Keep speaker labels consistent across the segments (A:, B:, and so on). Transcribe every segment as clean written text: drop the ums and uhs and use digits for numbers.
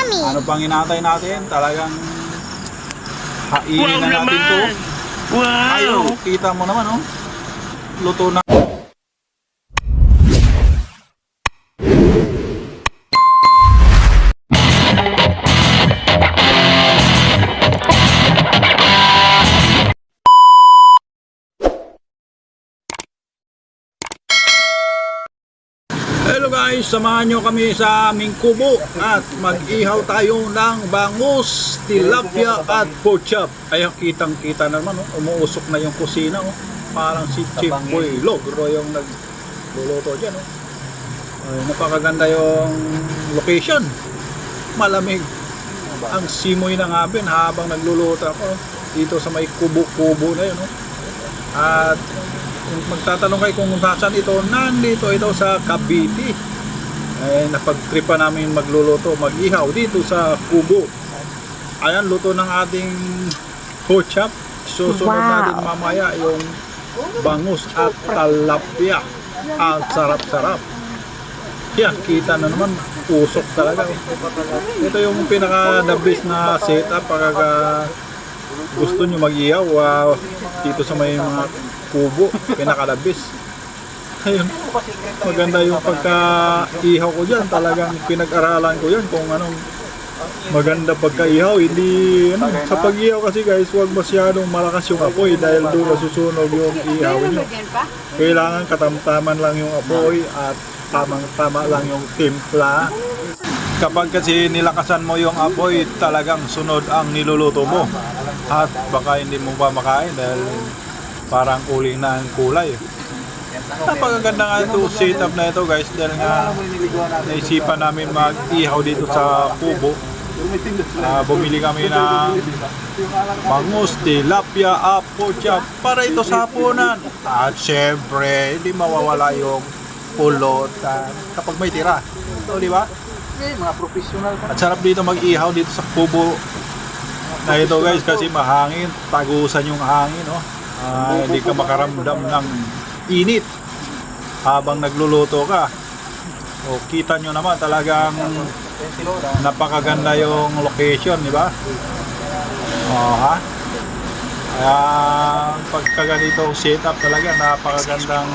A: Ano pang inaantay natin? Talagang hainin na natin to. Ayaw, kita mo naman, oh. Luto na. Hello guys, samahan nyo kami sa aming kubo at mag-ihaw tayo ng bangus, tilapia at pork chop. Ayan, kitang-kita naman, oh. Umuusok na yung kusina, oh. Parang si Chef Boy Logro yung nagluluto dyan, oh. Ay, napakaganda yung location. Malamig ang simoy ng hapon habang nagluluto ako dito sa may kubo-kubo na yun, oh. At kung magtatanong kayo kung saan ito, nandito ito sa Cavite. Napagtripa namin magluluto, mag-ihaw dito sa kubo. Ayan, luto ng ating pork chop. Susunod natin mamaya yung bangus at tilapia. Ang sarap-sarap. Yan, kita na naman, usok talaga. Ito yung pinaka-the best na setup pag gusto nyo mag-ihaw dito sa may mga kubo, pinakalabis. Ayun, maganda yung pagka-ihaw ko dyan. Talagang pinag-aralan ko yan kung anong maganda pagka-ihaw. Hindi, sa pag-ihaw kasi guys, huwag masyadong malakas yung apoy dahil doon masusunog yung ihaw nyo. Kailangan katamtaman lang yung apoy at tamang-tama lang yung timpla. Kapag kasi nilakasan mo yung apoy, talagang sunod ang niluluto mo. At baka hindi mo pa makain dahil parang uling na ang kulay. Napakaganda nga ito setup na ito guys, dahil nga naisipan namin mag-ihaw dito sa kubo. Bumili kami ng bangus, tilapia, pork chop para ito sa hapunan. At syempre, hindi mawawala yung pulutan kapag may tira. Ito, di ba? Mga professional. At sarap dito mag-ihaw dito sa kubo na ito guys, kasi mahangin, tagusan yung hangin, no? Hindi ka makaramdam ng init habang nagluluto ka. O, kita nyo naman talagang napakaganda yung location, di ba? Kaya pagka ganitong setup talaga napakagandang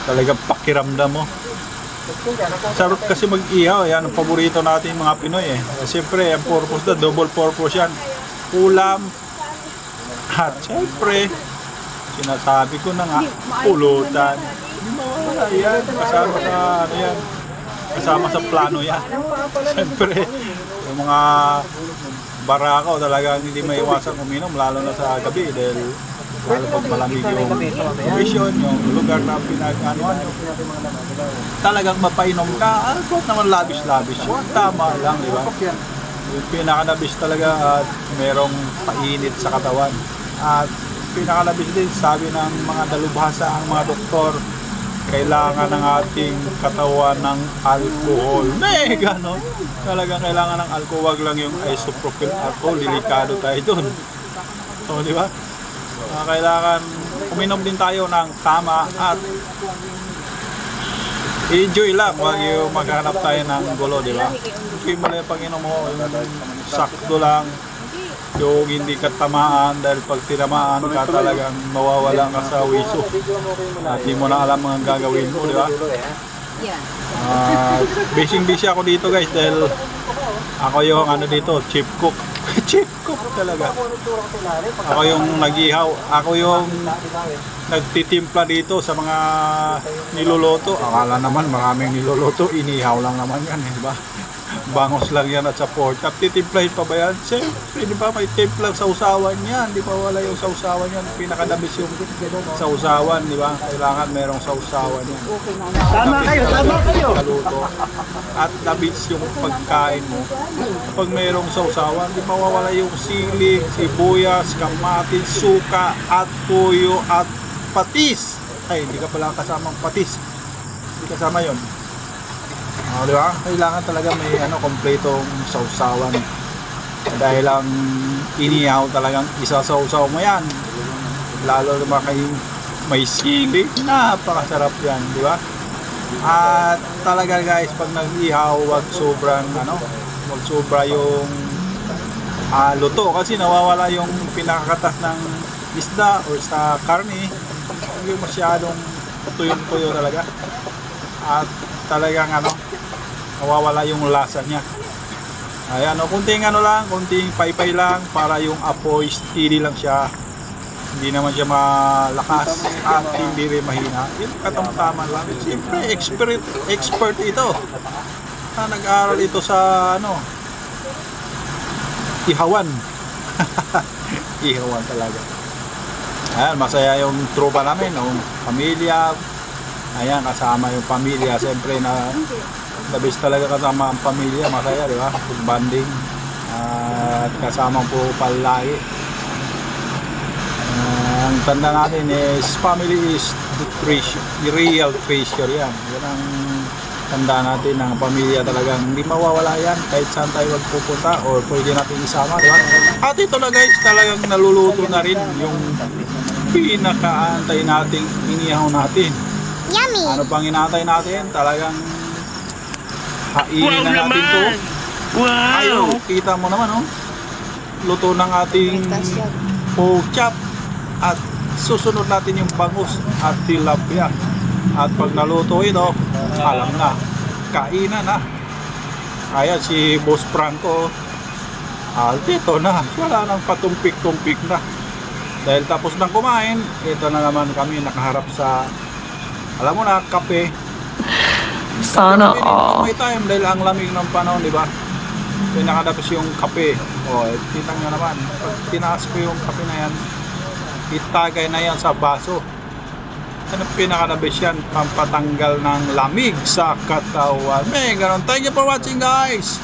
A: talagang pakiramdam mo. Sarap kasi mag-ihaw, yan ang paborito natin mga Pinoy eh. Siyempre, ang purpose na, double purpose yan. Ulam, at syempre, sinasabi ko na nga, pulutan. Hindi mawala yan, kasama sa ano yan, kasama sa plano yan. Syempre, yung mga barako talagang hindi maiwasan uminom, lalo na sa gabi dahil lalo pag malamig yung condition, yung lugar na pinag-anuan nyo. Talagang mapainom ka, huwag naman labish-labish. Tama lang, di ba? Yung pinaka-labis talaga at merong painit sa katawan. At pinaka-labis din, sabi ng mga dalubhasa, ang mga doktor, kailangan ng ating katawan ng alcohol. Ganon. Talagang kailangan ng alcohol, wag lang yung isopropyl alcohol, delikado tayo dun. So, di ba? Kailangan uminom din tayo ng tama at enjoy lang, wag yung maghanap tayo ng gulo, di ba? Okay mo lang yung Panginoon mo, yung sakto lang, yung hindi ka tamaan, dahil pag tinamaan ka talagang mawawala ka sa wiso at di mo na alam ang gagawin mo, di ba? Busy ako dito guys dahil ako yung dito, chief cook. Chief cook talaga. Ako yung nag-ihaw, ako yung nagtitimpla dito sa mga niluluto. Akala naman maraming niluluto, inihaw lang naman yan, di ba? Bangus lang yan at sa pork chop. Titimplahin pa ba yan? Siyempre, di ba may timplang sausawan yan? Di ba wala yung sausawan yan? Pinakadabis yung sausawan, di ba? Kailangan merong sausawan yan.
B: Tama kayo!
A: Kaluto. At dabis yung pagkain mo. Kapag merong sausawan, di mawawala yung sili, sibuyas, kamatis, suka, at tuyo, at patis. Ay, hindi ka pala kasamang patis. Hindi kasama yon. Di ba? Kailangan talaga may kompletong sausawan. Dahil ang inihaw talagang isa-sausaw mo yan. Lalo naman kayo may sili, napakasarap yan, di ba? At talaga guys, pag nag-ihaw, wag sobrang wag sobra yung luto kasi nawawala yung pinakakatas ng isda or sa karne. Hindi masyadong tuyo-tuyo talaga. At talagang nawawala yung lasa niya. Ayan, kunting kunting paypay lang para yung apoy steady lang siya. Hindi naman siya malakas at hindi rin mahina. Yung katamtaman lang. Siyempre, expert ito. Nag-aaral ito sa ihawan. Ihawan talaga. Ayan, masaya yung tropa namin, yung pamilya. Ayan, kasama yung pamilya. Siyempre, the best talaga kasama ang pamilya. Masaya, di ba? Bonding. At kasama po palagi. Ang tanda natin is family is the treasure, the real treasure yan. Yan ang tanda natin ng pamilya talagang hindi mawawala yan kahit saan tayo magpupunta or pwede natin isama, di ba? At ito na guys, talagang naluluto na rin yung pinakaantay nating inihaw natin.
C: Yummy!
A: Ano pang inaantay natin? Talagang hainin na natin to.
B: Wow!
A: Ayaw, kita mo naman luto ng ating pork chop. At susunod natin yung bangus at tilapia. At pag naluto ito, alam na, kainan na. Kaya si Boss Franco, dito na, wala nang patumpik-tumpik na. Dahil tapos nang kumain, ito na naman kami nakaharap sa, alam mo na, kape.
D: Sana
A: Kape
D: all.
A: may time dahil ang lamig ng panahon, di ba? Kaya nakadapos yung kape. Kita nyo naman, pag tinaas ko yung kape na yan, itagay na yan sa baso. Ano pinakanabis yan? Pampatanggal ng lamig sa katawan. May ganon. Thank you for watching guys.